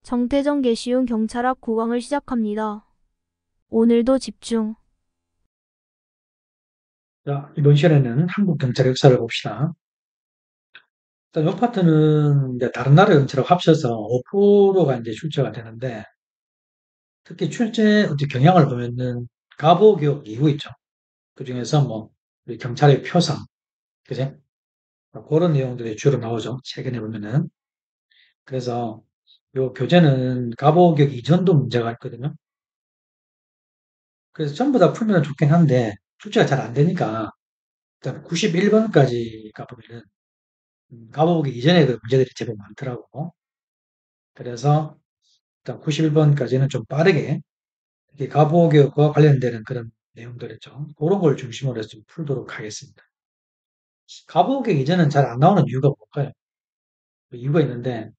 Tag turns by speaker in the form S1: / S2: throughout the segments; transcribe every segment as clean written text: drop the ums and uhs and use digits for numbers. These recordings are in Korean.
S1: 정태정 개쉬운 경찰학 9강을 시작합니다. 오늘도 집중.
S2: 자, 이번 시간에는 한국 경찰 역사를 봅시다. 일단 이 파트는 이제 다른 나라 경찰하고 합쳐서 5%가 이제 출제가 되는데, 특히 출제 어떤 경향을 보면은 가보개혁 이후 있죠. 그 중에서 뭐 우리 경찰의 표상, 그지? 그런 내용들이 주로 나오죠. 최근에 보면은. 그래서 요 교재는 가보개혁 이전도 문제가 있거든요. 그래서 전부 다 풀면 좋긴 한데 출제가 잘 안 되니까 일단 91번까지 가보면은 가보개혁 이전에 그 문제들이 제법 많더라고. 그래서 일단 91번까지는 좀 빠르게 이렇게 가보교육과 관련되는 그런 내용들이죠. 그런 걸 중심으로 해서 좀 풀도록 하겠습니다. 가보교육 이제는 잘 안 나오는 이유가 뭘까요? 그 이유가 있는데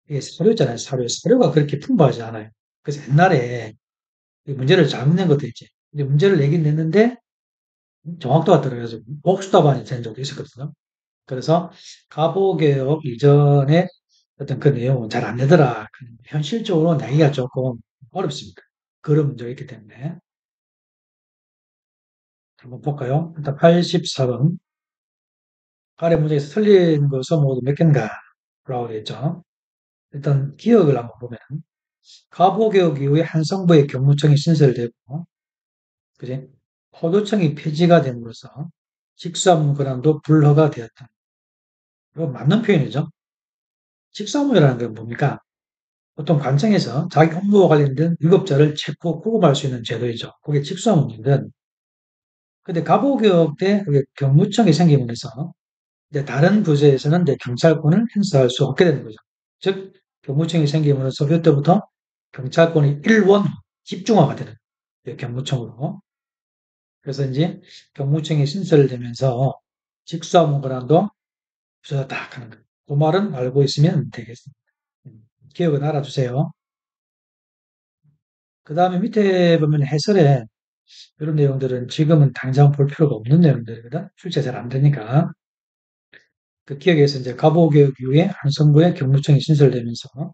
S2: 이게 사료잖아요. 사료. 사료가 그렇게 풍부하지 않아요. 그래서 옛날에 이 문제를 잘못 낸 것도 있지. 근데 문제를 내긴 냈는데 정확도가 떨어져서 복수답안이 된 적도 있었거든요. 그래서 가보개혁 이전에 어떤 그 내용은 잘 안 되더라. 현실적으로 내기가 조금 어렵습니다. 그런 문제가 있기 때문에. 한번 볼까요? 일단 84번. 아래 문제에서 틀린 것은 모두 몇 개인가? 라고 되어 있죠. 일단 기억을 한번 보면 가보개혁 이후에 한성부의 경무청이 신설되고, 그지? 포도청이 폐지가 됨으로써 직수합문 권한도 불허가 되었다. 이거 맞는 표현이죠. 직수합문이라는 건 뭡니까? 보통 관청에서 자기 업무와 관련된 위법자를 체포, 구금할 수 있는 제도이죠. 그게 직수합문이거든. 근데 가보개혁 때 그게 경무청이 생기면서 이제 다른 부서에서는 이제 경찰권을 행사할 수 없게 되는 거죠. 즉, 경무청이 생김으로써 그때부터 경찰권이 일원 집중화가 되는 거예요. 경무청으로. 그래서 이제 경무청이 신설되면서 직수하문 권한도 없어졌다 하는 거예요. 그 말은 알고 있으면 되겠습니다. 기억은 알아주세요. 그 다음에 밑에 보면 해설에 이런 내용들은 지금은 당장 볼 필요가 없는 내용들이거든. 출제 잘 안 되니까. 그 기억에서 이제 가보개혁 이후에 한성부의 경무청이 신설되면서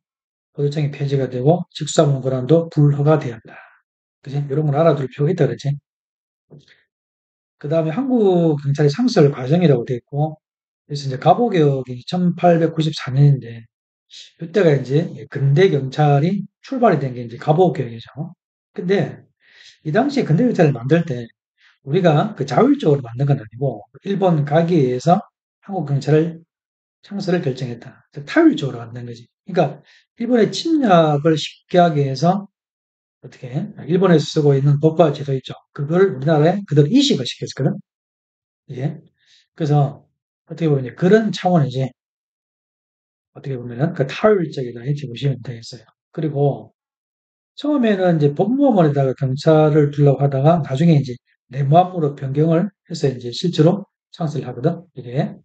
S2: 포도청이 폐지가 되고 직수하문 권한도 불허가 되었다. 그지? 이런 걸 알아둘 필요가 있다 그랬지? 그 다음에 한국 경찰의 상설 과정이라고 돼 있고, 그래서 이제 가보개혁이 1894년인데, 이때가 이제 근대 경찰이 출발이 된 게 이제 가보개혁이죠. 근데 이 당시에 근대 경찰을 만들 때 우리가 그 자율적으로 만든 건 아니고 일본 가기에 의해서 한국 경찰을 창설을 결정했다. 즉 타율적으로 만든 거지. 그러니까 일본의 침략을 쉽게 하기 위해서 어떻게 일본에서 쓰고 있는 법과 제도 있죠. 그걸 우리나라에 그대로 이식을 시켰거든. 이게 그래서 어떻게 보면 이제 그런 차원이지. 어떻게 보면은 그 타율적이다 이렇게 보시면 되겠어요. 그리고 처음에는 이제 법무원에다가 경찰을 두려고 하다가 나중에 이제 내무함으로 변경을 해서 이제 실제로 창설을 하거든. 이게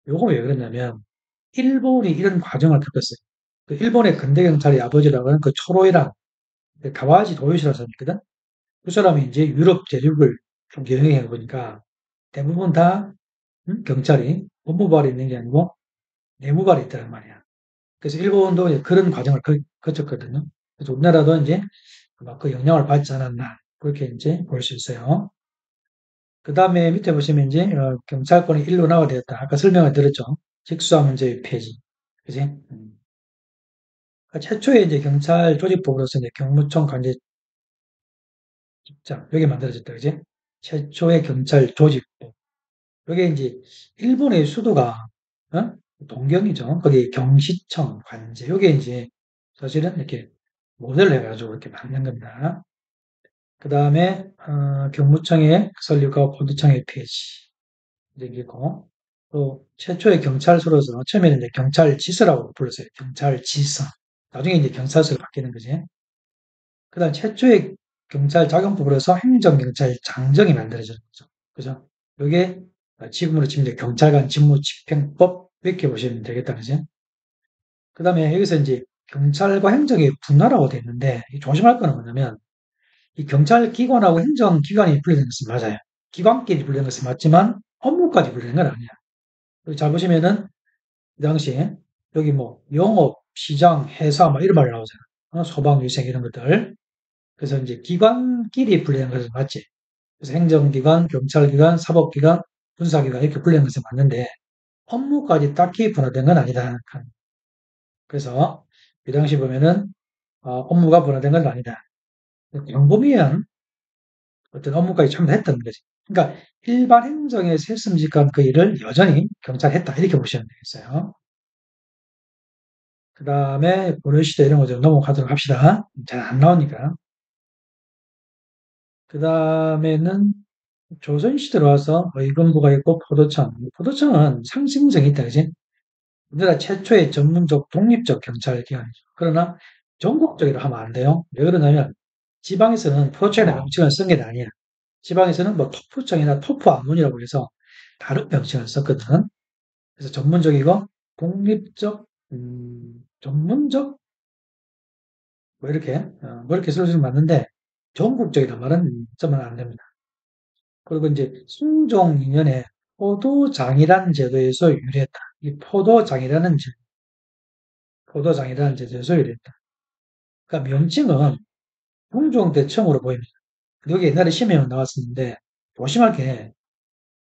S2: 요거 왜 그러냐면 일본이 이런 과정을 겪었어요. 그 일본의 근대 경찰의 아버지라고 하는 그 초로이랑 그 가와지 도요시라는 사람이 있거든. 그 사람이 이제 유럽 대륙을 좀 여행해 보니까 대부분 다 경찰이 법무부발이 있는 게 아니고 내무발이 있다는 말이야. 그래서 일본도 이제 그런 과정을 거쳤거든요. 그래서 우리나라도 이제 막 그 영향을 받지 않았나 그렇게 이제 볼 수 있어요. 그 다음에 밑에 보시면 이제 경찰권이 일원화가 되었다. 아까 설명을 드렸죠. 직수화문제의 폐지, 그지? 그러니까 최초에 이제 경찰 조직법으로서 이제 경무청 관제 자, 여기 만들어졌다, 그지? 최초의 경찰 조직법. 이게 이제 일본의 수도가 어? 동경이죠. 거기 경시청 관제. 이게 이제 사실은 이렇게 모델을 해가지고 이렇게 만든 겁니다. 그 다음에 경무청의 설립과 포도청의 폐지. 이기고 또 최초의 경찰서로서 처음에는 이제 경찰지서라고 불렀어요. 경찰지서. 나중에 이제 경찰서로 바뀌는 거지. 그다음 최초의 경찰 작용법으로 해서 행정경찰장정이 만들어진 거죠. 그죠? 이게 지금으로 치면 이제 경찰관 직무집행법 이렇게 보시면 되겠다, 그죠? 그다음에 여기서 이제 경찰과 행정의 분화라고 되어 있는데 조심할 거는 뭐냐면 이 경찰 기관하고 행정 기관이 분리된 것은 맞아요. 기관끼리 분리된 것은 맞지만 업무까지 분리된 건 아니야. 여기 잘 보시면은 이 당시에 여기 뭐 영업, 시장, 회사 막 이런 말이 나오잖아. 소방위생 이런 것들. 그래서 이제 기관끼리 분리된 것은 맞지. 그래서 행정기관, 경찰기관, 사법기관, 군사기관 이렇게 분리된 것은 맞는데 업무까지 딱히 분화된 건 아니다. 그래서 이 당시 보면은 업무가 분화된 건 아니다. 광범위한 어떤 업무까지 참여했던 거지. 그러니까 일반 행정에서 했으면 직한 그 일을 여전히 경찰이 했다. 이렇게 보시면 되겠어요. 그 다음에 고려시대 이런 거 좀 넘어가도록 합시다. 잘 안 나오니까. 그 다음에는 조선시대로 와서 의금부가 있고 포도청. 포도청은 상징성이 있다, 그지? 우리나라 최초의 전문적 독립적 경찰 기관이죠. 그러나 전국적으로 하면 안 돼요. 왜 그러냐면 지방에서는 포도청이라는 명칭을 쓴 게 아니야. 지방에서는 뭐 토포청이나 토포안문이라고 해서 다른 명칭을 썼거든. 그래서 전문적이고 독립적, 전문적 뭐 이렇게 쓸 수는 맞는데 전국적이란 말은 쓰면 안 됩니다. 그리고 이제 순종 2년에 포도장이라는 제도에서 유래했다. 이 포도장이라는 제도에서 유래했다. 그러니까 명칭은 중종 때 처음으로 보입니다. 여기 옛날에 시험에 나왔었는데 조심할 게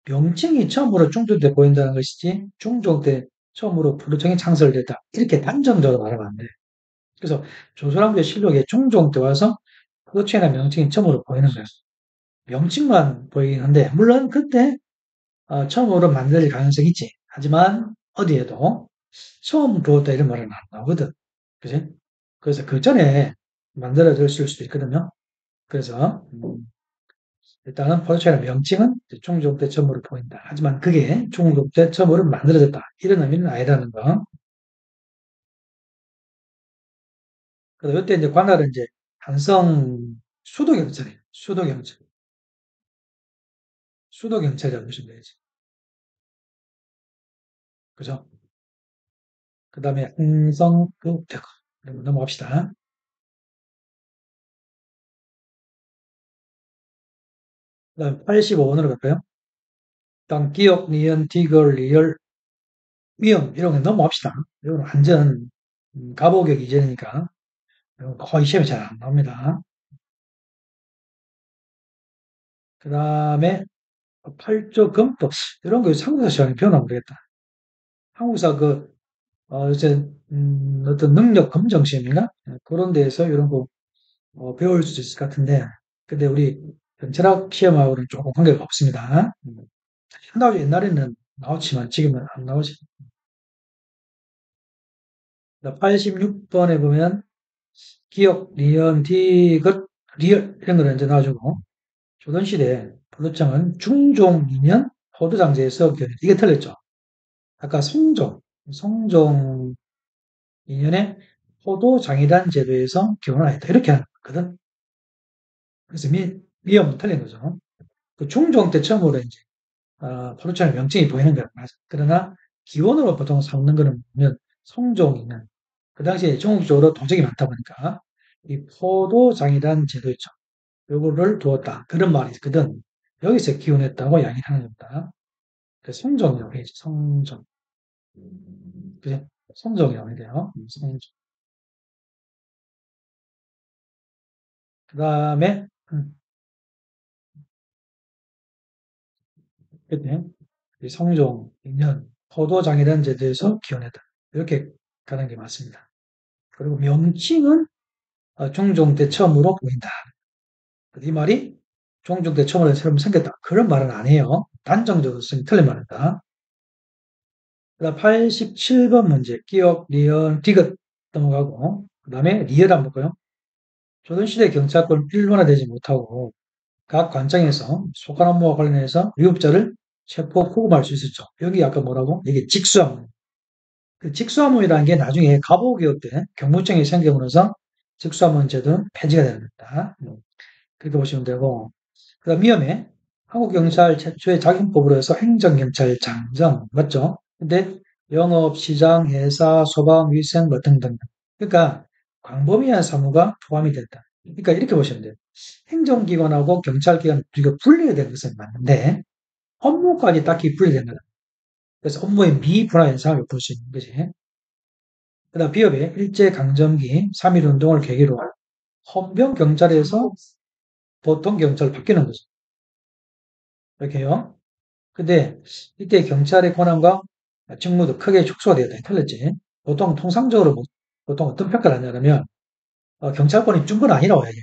S2: 명칭이 처음으로 중종 때 보인다는 것이지 중종 때 처음으로 포도청이 창설됐다. 이렇게 단정적으로 말하면 안 돼. 그래서 조선왕조 실록에 중종 때 와서 포도청이라는 명칭이 처음으로 보이는 거예요. 명칭만 보이긴 한데 물론 그때 처음으로 만들 가능성이 있지. 하지만 어디에도 처음 부었다 이런 말은 안 나오거든. 그지? 그래서 그 전에 만들어졌을 수도 있거든요. 그래서 일단은 포르쉐의 명칭은 중종 때 처음으로 보인다. 하지만 그게 중종 때 처음으로 만들어졌다. 이런 의미는 아니라는 거. 그래서 이때 이제 관할은 이제 한성 수도경찰이에요. 수도경찰. 수도경찰이라고 보시면 되지. 그죠? 그 다음에 한성교태고. 그럼 넘어갑시다. 그 다음 85번으로 갈까요? 일단 기억, 니은, 디귿, 리을, 미음 이런 거 넘어갑시다. 이건 완전 가보격 이전이니까 거의 시험에 잘 안 나옵니다. 그 다음에 팔조 금법 이런 거 한국사 시간에 배워나 모르겠다. 한국사 이제 어떤 능력 검정 시험인가 그런 데에서 이런 거 배울 수 있을 것 같은데 근데 우리 전철학 시험하고는 조금 관계가 없습니다. 나오죠. 옛날에는 나왔지만 지금은 안 나오지. 86번에 보면 기억, 리언, 디귿, 리얼 이런 거는 이제 나와주고 조선시대 포도청은 중종 2년 포도장제에서 이게 틀렸죠. 아까 성종 2년에 포도장이란 제도에서 기원하였다. 이렇게 하는 거거든. 그래서 미음은 틀린 거죠. 그 중종 때 처음으로 이제 포도청의 명칭이 보이는 거야. 그러나 기원으로 보통 삼는 거는 보면 성종 2년. 그 당시에 중국적으로 도적이 많다 보니까 이 포도장이란 제도 있죠. 요거를 두었다. 그런 말이 있거든. 여기서 기원했다고 이야기하는 겁니다. 그래서 성종이라고 해야지. 성종. 그죠? 성종이라고 해야 돼요. 성종. 그 다음에, 그때 이 성종, 인연, 포도장이라는 제도에서 기원했다. 이렇게 가는 게 맞습니다. 그리고 명칭은 중종 때 처음으로 보인다. 이 말이 중종 때 처음으로 새로 생겼다. 그런 말은 아니에요. 단정적으로 쓰면 틀린 말이다. 그다음 87번 문제. 기억, 리을, 디귿 넘어가고 그다음에 리을 한번 볼까요? 조선시대 경찰권은 일본화되지 못하고 각 관청에서 소관 업무와 관련해서 위법자를 체포, 구금할 수 있었죠. 여기 아까 뭐라고? 이게 직수함. 그 직수함이라는 게 나중에 갑오개혁 때 경무청이 생겨면서 직수함 제도는 폐지가 되는 겁니다. 그렇게 보시면 되고 그다음 위험해. 한국 경찰 최초의 자격법으로 해서 행정경찰장정 맞죠? 근데 영업, 시장, 회사, 소방, 위생 뭐 등등. 그러니까 광범위한 사무가 포함이 된다. 그러니까 이렇게 보시면 돼요. 행정기관하고 경찰기관 우리가 분리해야 되는 것은 맞는데 업무까지 딱히 분리된 거다. 그래서 업무의 미분화 현상을 볼 수 있는 거지. 그다음 비협의 일제강점기 3.1운동을 계기로 헌병 경찰에서 보통 경찰로 바뀌는 거죠. 이렇게요. 근데 이때 경찰의 권한과 직무도 크게 축소가 되었다. 틀렸지? 보통 통상적으로 보통 어떤 평가를 하냐면 경찰권이 준 건 아니라고 해요.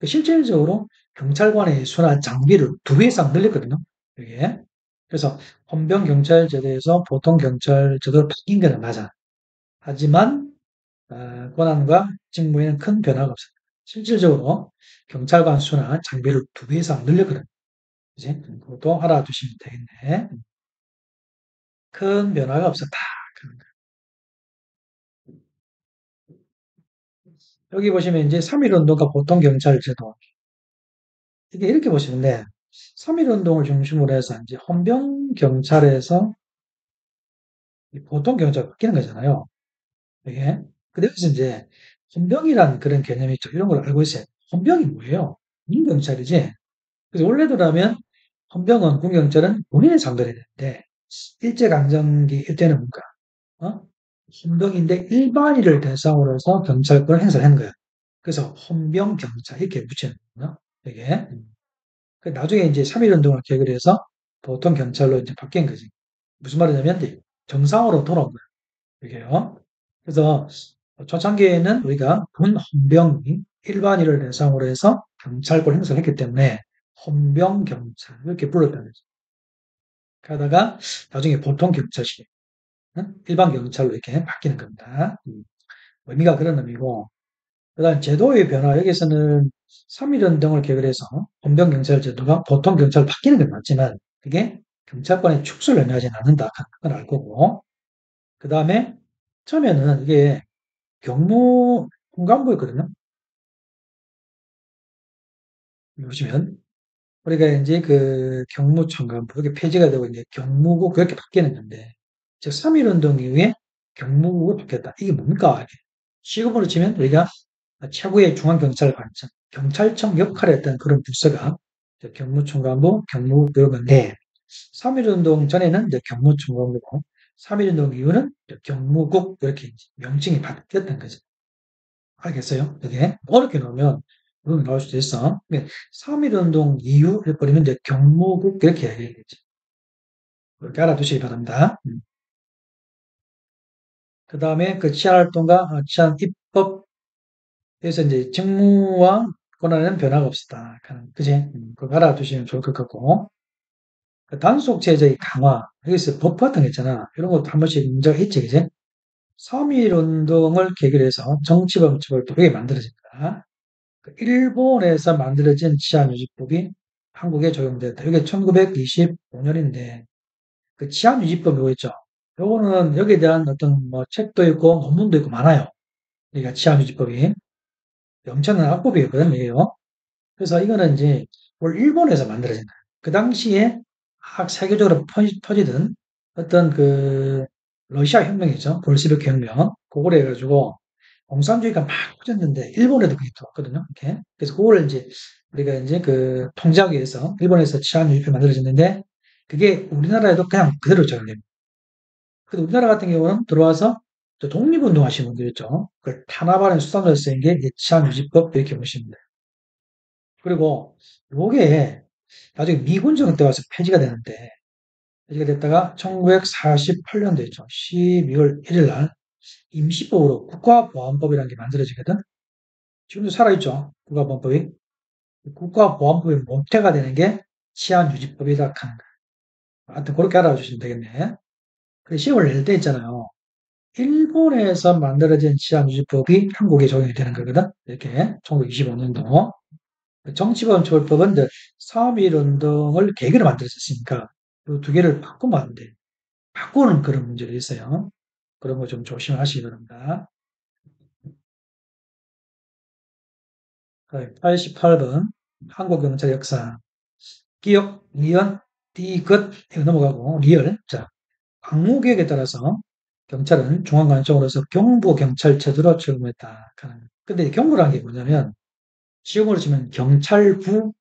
S2: 실질적으로 경찰관의 수나 장비를 2배 이상 늘렸거든요. 이게. 그래서 헌병 경찰 제도에서 보통 경찰 제도로 바뀐 거는 맞아. 하지만 권한과 직무에는 큰 변화가 없어요. 실질적으로 경찰관 수나 장비를 2배 이상 늘렸거든요. 이제 그것도 알아두시면 되겠네. 큰 변화가 없었다. 여기 보시면 이제 3.1운동과 보통 경찰 제도 이게 이렇게 보시면 돼. 3.1운동을 중심으로 해서 이제 헌병 경찰에서 보통 경찰 바뀌는 거잖아요. 이게. 근데 여기서 이제 헌병이란 그런 개념이 있죠. 이런 걸 알고 있어요. 헌병이 뭐예요? 군경찰이지. 그래서 원래대로라면 헌병은 군경찰은 본인의 상대를 되는데 일제강점기 이때는 뭔가 어? 헌병인데 일반인을 대상으로 해서 경찰권을 행사를 한 거야. 그래서 헌병 경찰 이렇게 붙이는 거예요. 이게. 나중에 이제 3.1운동을 계기로 해서 보통 경찰로 이제 바뀐 거지. 무슨 말이냐면 이제 정상으로 돌아온 거예요. 이게요. 그래서 초창기에는 우리가 군 헌병이 일반인을 대상으로 해서 경찰권 행사를 했기 때문에 헌병 경찰 이렇게 불렀다는 거죠. 그러다가 나중에 보통 경찰시 일반 경찰로 이렇게 바뀌는 겁니다. 의미가 그런 의미고 그다음 제도의 변화 여기서는 3.1운동을 계기로 해서 헌병 경찰 제도가 보통 경찰로 바뀌는 건 맞지만 그게 경찰권의 축소를 의미하지는 않는다. 그건 알 거고 그 다음에 처음에는 이게 경무 군간부였거든요. 보시면 우리가 이제 그 경무청간부 이게 폐지가 되고 이제 경무국 그렇게 바뀌는 건데 즉 3.1운동 이후에 경무국으로 바뀌었다. 이게 뭡니까? 시급으로 치면 우리가 최고의 중앙경찰관청, 경찰청 역할을 했던 그런 부서가 경무총관부, 경무국 이런 건데 3.1운동 전에는 이제 경무총관부고 3.1운동 이후는 경무국 이렇게 명칭이 바뀌었던 거죠. 알겠어요? 이게 어렵게 나오면 그런 나올 수도 있어. 3.1운동 이후 해버리면 이제 경무국 이렇게 얘기하겠지. 그렇게 알아두시기 바랍니다. 그 다음에 그 치안활동가, 치안 입법에서 이제 직무와 권한에는 변화가 없었다. 그지? 그거 알아두시면 좋을 것 같고. 그 단속 제재의 강화, 여기서 법 같은 거 있잖아. 이런 것도 한 번씩 문제가 있지, 그지? 3.1 운동을 계기로 해서 정치범법이 또 그게 만들어집니다. 그 일본에서 만들어진 치안유지법이 한국에 적용됐다. 이게 1925년인데 그 치안유지법 이거 있죠. 요거는 여기에 대한 어떤 뭐 책도 있고 논문도 있고 많아요. 그러니까 치안유지법이 엄청난 악법이었거든요. 이게요. 그래서 이거는 이제 뭘 일본에서 만들어진 거예요. 그 당시에 막 세계적으로 퍼지던 어떤 그 러시아 혁명이죠. 볼시비크 혁명. 그걸 해가지고 공산주의가 막 퍼졌는데 일본에도 그게 들어왔거든요. 이렇게. 그래서 그거를 이제 우리가 이제 그 통제하기 위해서 일본에서 치안유지법이 만들어졌는데 그게 우리나라에도 그냥 그대로 적용됩니다. 근데 우리나라 같은 경우는 들어와서 독립운동 하시는 분들 있죠. 그걸 탄압하는 수단으로 쓰인 게 치안유지법 이렇게 보시면 돼요. 그리고 요게 나중에 미군 정권 때 와서 폐지가 되는데 폐지가 됐다가 1948년도였죠. 12월 1일 날 임시법으로 국가보안법이라는 게 만들어지거든. 지금도 살아있죠. 국가보안법이. 국가보안법의 모태가 되는 게 치안유지법이다 하는 거예요. 하여튼 그렇게 알아주시면 되겠네. 그 10월 낼 때 있잖아요. 일본에서 만들어진 치안유지법이 한국에 적용이 되는 거거든. 이렇게 1925년도. 정치범처벌법은 이제 3.1 운동을 계기로 만들어졌으니까 이 두 개를 바꾸면 안 돼. 바꾸는 그런 문제가 있어요. 그런 거 좀 조심하시기 바랍니다. 88번 한국경찰 역사 기억, 리언, 디귿 이거 넘어가고 리얼. 자, 광무개혁에 따라서 경찰은 중앙관청으로서 경부경찰 제도로 적용했다. 근데 경부라는 게 뭐냐면 지역으로 치면 경찰부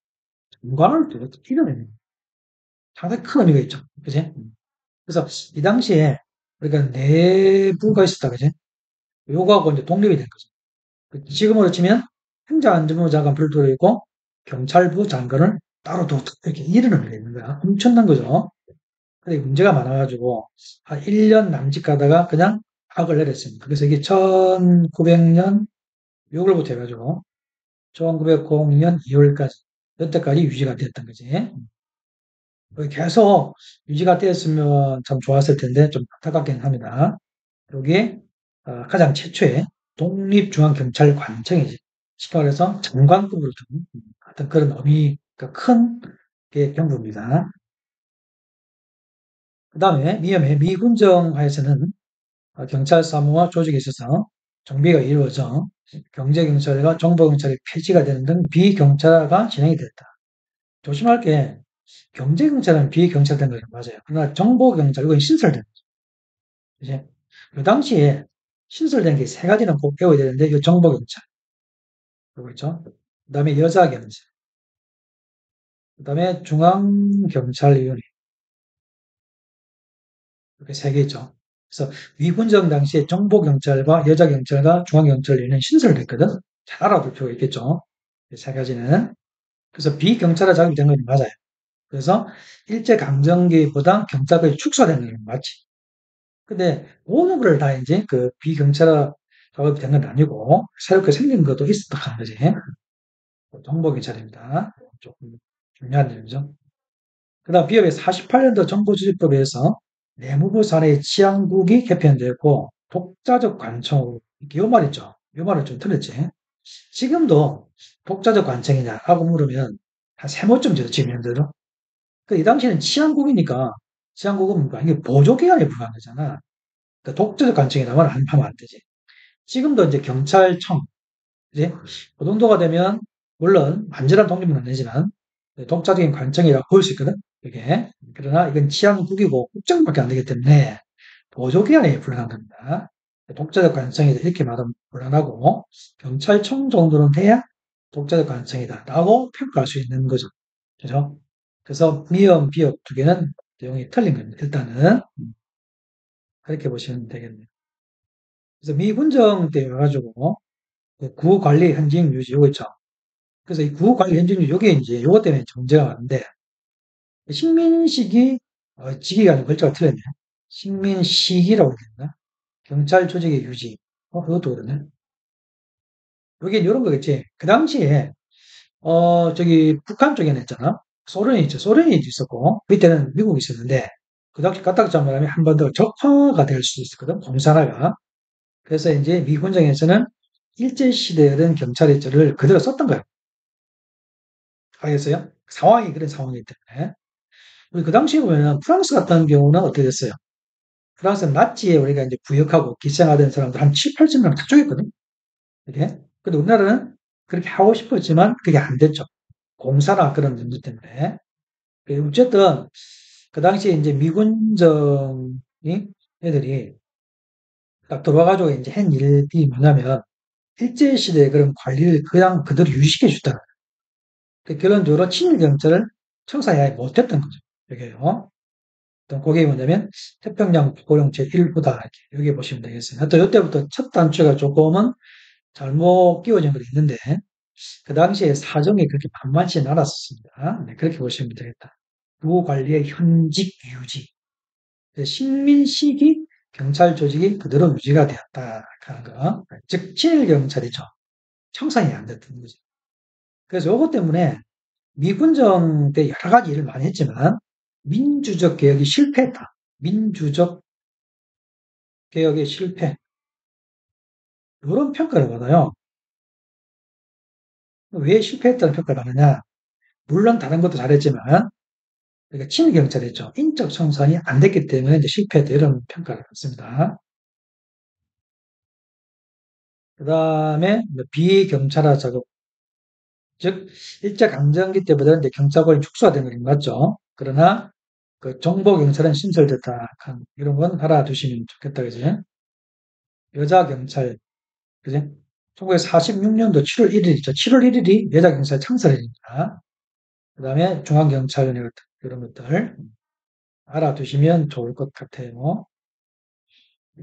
S2: 장관을 이름에 상당히 큰 의미가 있죠. 그지? 그래서 이 당시에 우리가 내부가 있었다. 그지? 요거하고 이제 독립이 된 거죠. 지금으로 치면 행정안전부 장관 별도로 있고 경찰부 장관을 따로 또 이렇게 일원을 게 있는 거야. 엄청난 거죠. 근데 문제가 많아가지고 한 1년 남짓 가다가 그냥 학을 내렸습니다. 그래서 이게 1900년 6월부터 해가지고 1900년 2월까지 여태까지 유지가 됐던 거지. 계속 유지가 되었으면 참 좋았을 텐데 좀 안타깝긴 합니다. 여기에 가장 최초의 독립중앙경찰관청이지. 쉽게 말해서 장관급으로 좀 어떤 그런 의미가 큰 게 경부입니다. 그 다음에 미군정 하에서는 경찰 사무와 조직에 있어서 정비가 이루어져 경제경찰과 정보경찰이 폐지가 되는 등 비경찰화가 진행이 됐다. 조심할 게 경제경찰은 비경찰된 거예요. 맞아요. 그러나 정보경찰, 이건 신설된 거죠. 이제 그 당시에 신설된 게 세 가지는 꼭 배워야 되는데, 이 정보경찰, 그거 있죠. 그 다음에 여자경찰, 그 다음에 중앙경찰위원회, 이렇게 세 개 있죠. 그래서 위군정 당시에 정보경찰과 여자경찰과 중앙경찰위는 신설됐거든. 잘 알아둘 필요가 있겠죠. 이 세 가지는. 그래서 비경찰화 자격이 된 건 맞아요. 그래서 일제강점기보다 경찰권이 축소된 건 맞지. 근데 모든 걸 다 이제 그 비경찰화 작업이 된 건 아니고 새롭게 생긴 것도 있었던 거지. 정보경찰입니다. 조금 중요한 점이죠. 그다음 비협의 48년도 정보조직법에서 내무부 산하의 치안국이 개편되고 독자적 관청으로 이렇게 요 말 있죠. 요 말을 좀 틀렸지. 지금도 독자적 관청이냐 하고 물으면 한 세모쯤 되죠. 지금 현재도. 이 당시에는 치안국이니까 치안국은 뭔가 이게 보조기관에 불과한 거잖아. 그러니까 독자적 관청이라고 하면 안 되지. 지금도 이제 경찰청, 이제 그 정도가 되면 물론 완전한 독립은 안 되지만 독자적인 관청이라고 볼 수 있거든. 이게 그러나 이건 치안국이고 국정밖에 안 되기 때문에 보조기관에 불과한 겁니다. 독자적 관청이다 이렇게 말하면 곤란하고 경찰청 정도는 돼야 독자적 관청이다라고 평가할 수 있는 거죠. 그죠? 그래서 미음, 비읍 두 개는 내용이 틀린 겁니다. 일단은 그렇게 보시면 되겠네요. 그래서 미군정 때 와가지고 구 관리 현직 유지 요거 있죠. 그래서 이 구 관리 현직 유지 요게 이제 요거 때문에 문제가 많은데 식민식이 직위가 아니고 글자가 틀렸네. 식민식이라고 되나? 경찰 조직의 유지. 그것도 그러네. 요게 이런 거겠지. 그 당시에 저기 북한 쪽에는 있잖아. 소련이 있죠. 소련이 있었고 밑에는 미국이 있었는데 그 당시 까딱 잘못하면 한 번 더 적화가 될 수도 있었거든. 공산화가. 그래서 이제 미군정에서는 일제시대에 경찰의 절을 그대로 썼던 거예요. 알겠어요? 상황이 그런 상황이기 때문에. 우리 그 당시에 보면 프랑스 같은 경우는 어떻게 됐어요? 프랑스는 나치에 우리가 이제 부역하고 기생하던 사람들 한 7, 8천 명 다 죽였거든. 이게. 근데 우리나라는 그렇게 하고 싶었지만 그게 안 됐죠. 공사나 그런 문제 때문에. 어쨌든 그 당시에 이제 미군정이 애들이 딱 들어와가지고 이제 한 일이 뭐냐면 일제시대의 그런 관리를 그냥 그대로 유지시켜 줬다. 결론적으로 친일 경찰을 청사해야 못했던 거죠. 이게요. 어떤 그게 뭐냐면 태평양 고령 제1부다. 이렇게 여기 보시면 되겠어요. 또 이때부터 첫 단추가 조금은 잘못 끼워진 것도 있는데 그 당시에 사정이 그렇게 만만치 않았습니다. 네, 그렇게 보시면 되겠다. 부 관리의 현직 유지. 식민시기 경찰 조직이 그대로 유지가 되었다 하는 거. 즉 친일 경찰이죠. 청산이 안 됐던 거죠. 그래서 이것 때문에 미군정 때 여러 가지 일을 많이 했지만 민주적 개혁이 실패했다. 민주적 개혁의 실패. 이런 평가를 받아요. 왜 실패했다는 평가를 받느냐? 물론 다른 것도 잘했지만 그러니까 친일 경찰이죠. 인적 청산이 안 됐기 때문에 이제 실패했다 이런 평가를 받습니다. 그 다음에 비경찰화 작업, 즉 일제 강점기 때보다 이제 경찰권이 축소가 된 건 맞죠. 그러나 그 정보 경찰은 신설됐다. 이런 건 알아두시면 좋겠다, 그지? 여자 경찰, 그지? 1946년도 7월 1일이죠. 7월 1일이 여자 경찰 창설일입니다. 그 다음에 중앙경찰위원회 같은 이런 것들 알아두시면 좋을 것 같아요.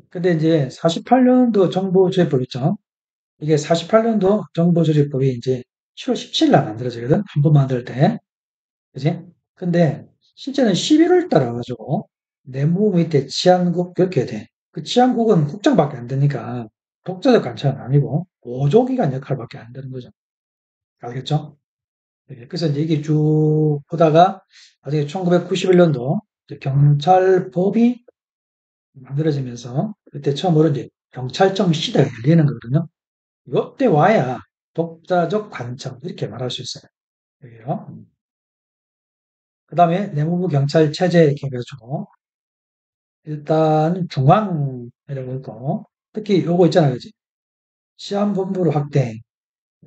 S2: 근데 이제 48년도 정보조회법 있죠? 이게 48년도 정보조회법이 이제 7월 17일 날 만들어지거든? 한 번 만들 때. 그지? 근데 실제는 11월 달 와가지고 내무 밑에 치안국 그렇게 돼. 그 치안국은 국장밖에 안 되니까 독자적 관찰은 아니고 보조기관 역할밖에 안 되는 거죠. 알겠죠? 그래서 이제 이게 쭉 보다가 나중에 1991년도 경찰법이 만들어지면서 그때 처음으로 이제 경찰청 시대가 열리는 거거든요. 이때 와야 독자적 관청 이렇게 말할 수 있어요. 여기요. 그 다음에 내무부 경찰 체제 이렇게 해가지고 일단 중앙이라고 있고 특히 요거 있잖아요. 그지? 시안본부로 확대.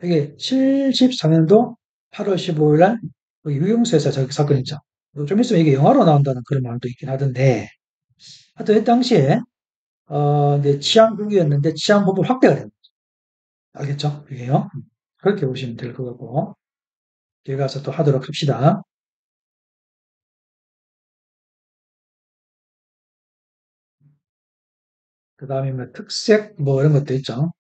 S2: 이게 74년도 8월 15일 날 유흥소에서 저기 사건 있죠. 좀 있으면 이게 영화로 나온다는 그런 말도 있긴 하던데 하여튼 이 당시에 이제 치안국이었는데 치안본부 확대가 됩니다. 알겠죠? 이게요. 그렇게 보시면 될 것 같고 뒤에 가서 또 하도록 합시다. 그 다음에 뭐 특색 뭐 이런 것도 있죠.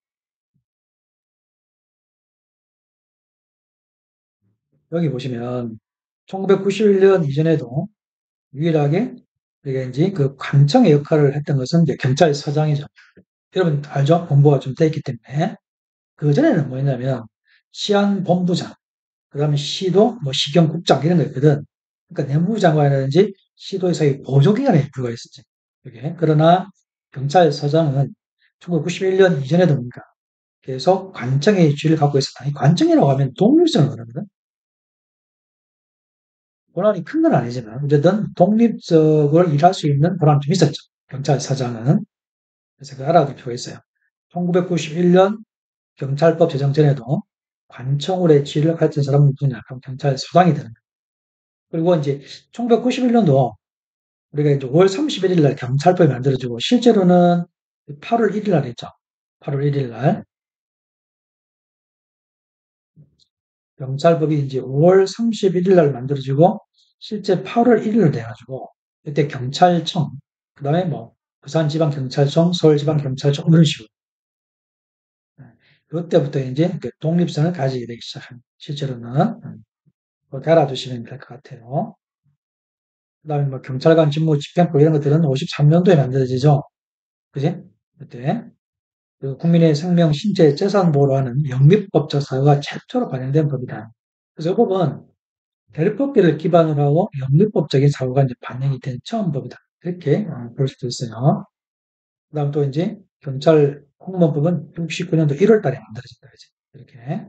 S2: 여기 보시면 1991년 이전에도 유일하게 이게 이제 그 관청의 역할을 했던 것은 이제 경찰서장이죠. 여러분 알죠? 공부가 좀 돼 있기 때문에. 그 전에는 뭐였냐면 치안본부장, 그다음에 시도 뭐 시경국장 이런 거 있거든. 그러니까 내무부 장관이라든지 시도에서의 보조기관에 불과했었지. 그게. 그러나 경찰서장은 1991년 이전에도 뭡니까? 계속 관청의 지위를 갖고 있었다. 이 관청이라고 하면 독립성을 말하거든. 권한이 큰 건 아니지만 어쨌든 독립적으로 일할 수 있는 권한이 좀 있었죠. 경찰서장은. 그래서 그 알아둘 필요가 있어요. 1991년 경찰법 제정 전에도 관청으로의 지위를 가진 사람은 누구냐? 그럼 경찰서장이 되는 거예요. 그리고 이제 1991년도 우리가 이제 5월 31일 날 경찰법이 만들어지고 실제로는 8월 1일 날 했죠. 8월 1일 날 경찰법이 이제 5월 31일 날 만들어지고 실제 8월 1일 날 돼가지고 그때 경찰청 그다음에 뭐 부산지방경찰청, 서울지방경찰청 이런 식으로 그때부터 이제 그 독립성을 가지게 되기 시작합니다. 실제로는 그렇게 알아두시면 될 것 같아요. 그다음에 뭐 경찰관 직무 집행법 이런 것들은 53년도에 만들어지죠. 그지? 그때 그 국민의 생명, 신체, 재산 보호를 하는 영미법적 사유가 최초로 반영된 법이다. 그래서 이 법은 대립법계를 기반으로 하고 영미법적인 사유가 이제 반영이 된 처음 법이다. 이렇게 볼 수도 있어요. 그다음 또 이제 경찰 공무원법은 69년도 1월 달에 만들어진다. 그지? 이렇게.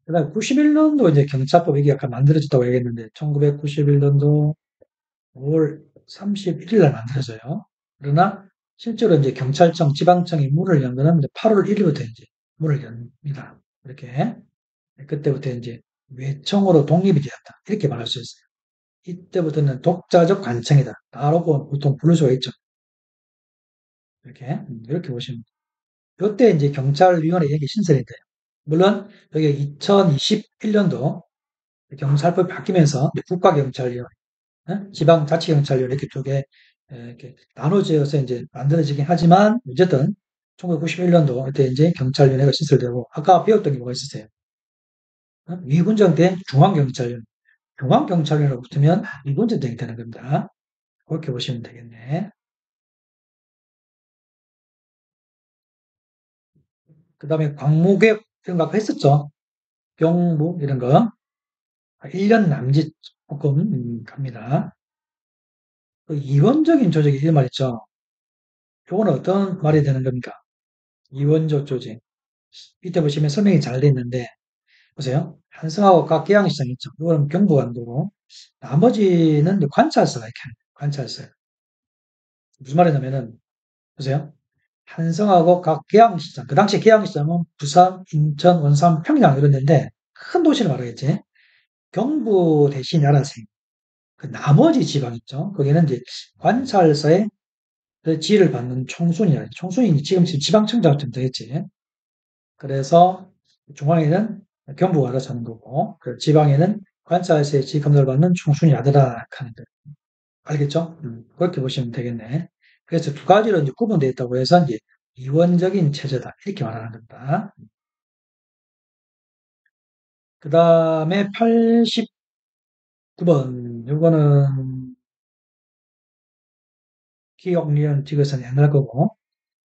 S2: 그다음 91년도 이제 경찰법 이게 약간 만들어졌다고 얘기했는데 1991년도 5월 31일 날 만들어져요. 그러나 실제로 이제 경찰청, 지방청이 문을 연 거는 8월 1일부터 이제 문을 엽니다. 이렇게 그때부터 이제 외청으로 독립이 되었다. 이렇게 말할 수 있어요. 이때부터는 독자적 관청이다. 따로 보통 부를 수가 있죠. 이렇게 보시면 돼요. 이때 이제 경찰위원회 얘기 신설이 돼요. 물론 여기 2021년도 경찰법이 바뀌면서 국가경찰위원회 지방자치경찰위원회 이렇게 쪽에 이렇게 나눠져서 이제 만들어지긴 하지만 어쨌든 1991년도 그때 이제 경찰위원회가 신설되고 아까 배웠던 게 뭐가 있었어요? 위군정 때 중앙경찰위원, 중앙경찰위원회로 붙으면 위군정이 되는 겁니다. 그렇게 보시면 되겠네. 그 다음에 광무개혁 이런 거 아까 했었죠. 경무 이런 거 1년 남짓 조금 갑니다. 그 이원적인 조직이 이 말 있죠. 요거는 어떤 말이 되는 겁니까? 이원적 조직. 이때 보시면 설명이 잘 돼 있는데 보세요. 한성하고 각계양시장 있죠. 이거는 경부간도고 나머지는 관찰서가 이렇게 합니다. 관찰서. 무슨 말이냐면은 보세요. 한성하고 각계양시장. 그 당시 계양시장은 부산, 인천, 원산, 평양 이런 데인데 큰 도시를 말하겠지. 경부 대신 알아서 그 나머지 지방 있죠. 거기는 이제 관찰서의 그 지휘를 받는 총수이야. 총수이 지금 지방청장쯤 되겠지. 그래서 중앙에는 경부가 알아서 는 거고, 그 지방에는 관찰사의 지검사를 받는 총순이 아들아 하는 거. 알겠죠? 그렇게 보시면 되겠네. 그래서 두 가지로 이제 구분되어 있다고 해서 이제 이원적인 체제다. 이렇게 말하는 겁니다. 그 다음에 89번. 요거는 기억리을 디귿은 옛날 거고,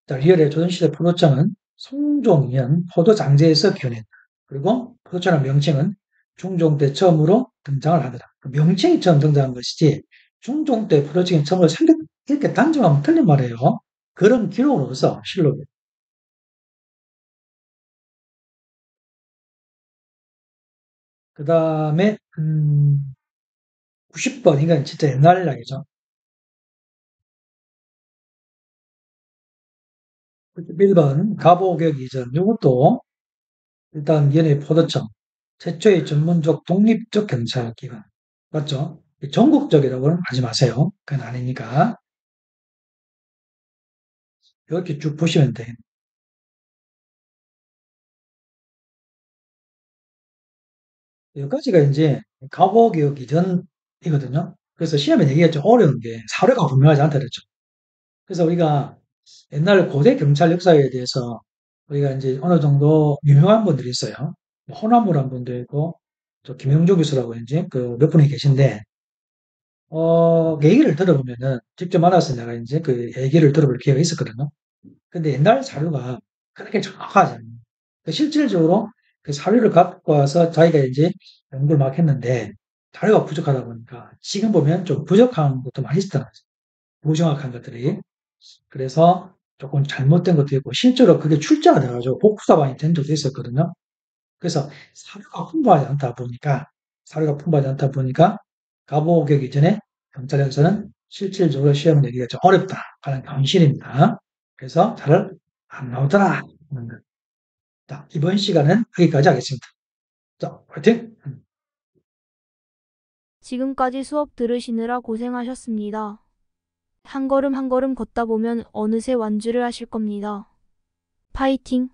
S2: 자, 리을의 조선시대 포도청은 송종이면 포도장제에서 기원했다. 그리고 포도청의 명칭은 중종 때 처음으로 등장을 하더라. 그 명칭이 처음 등장한 것이지, 중종 때 포도청이 처음으로 생겼, 이렇게 단정하면 틀린 말이에요. 그런 기록은 없어, 실록에. 그 다음에, 90번, 이건 진짜 옛날 이야기죠. 91번, 가보개혁 이전. 이것도 일단 연예 포도청, 최초의 전문적 독립적 경찰기관. 맞죠? 전국적이라고는 하지 마세요. 그건 아니니까. 이렇게 쭉 보시면 돼. 여기까지가 이제 가보개혁 이전이거든요. 그래서 시험에 얘기했죠. 어려운 게 사료가 분명하지 않다 그랬죠. 그래서 우리가 옛날 고대 경찰 역사에 대해서 우리가 이제 어느 정도 유명한 분들이 있어요. 뭐 호남부란 분도 있고, 또 김영조 교수라고 이제 그 몇 분이 계신데, 얘기를 들어보면은 직접 만나서 내가 이제 그 얘기를 들어볼 기회가 있었거든요. 근데 옛날 사료가 그렇게 정확하지 않아요. 실질적으로 그 사료를 갖고 와서 자기가 이제 연구를 막 했는데 자료가 부족하다 보니까 지금 보면 좀 부족한 것도 많이 있더라고요. 부정확한 것들이. 그래서 조금 잘못된 것도 있고 실제로 그게 출제가 돼가지고 복사반이 된 적도 있었거든요. 그래서 사료가 풍부하지 않다 보니까 가보개혁 이전에 경찰에서는 실질적으로 시험 내기가 좀 어렵다 하는 현실입니다. 그래서 잘 안 나오더라. 자, 이번 시간은 여기까지 하겠습니다. 자, 화이팅!
S1: 지금까지 수업 들으시느라 고생하셨습니다. 한 걸음 한 걸음 걷다 보면 어느새 완주를 하실 겁니다. 파이팅!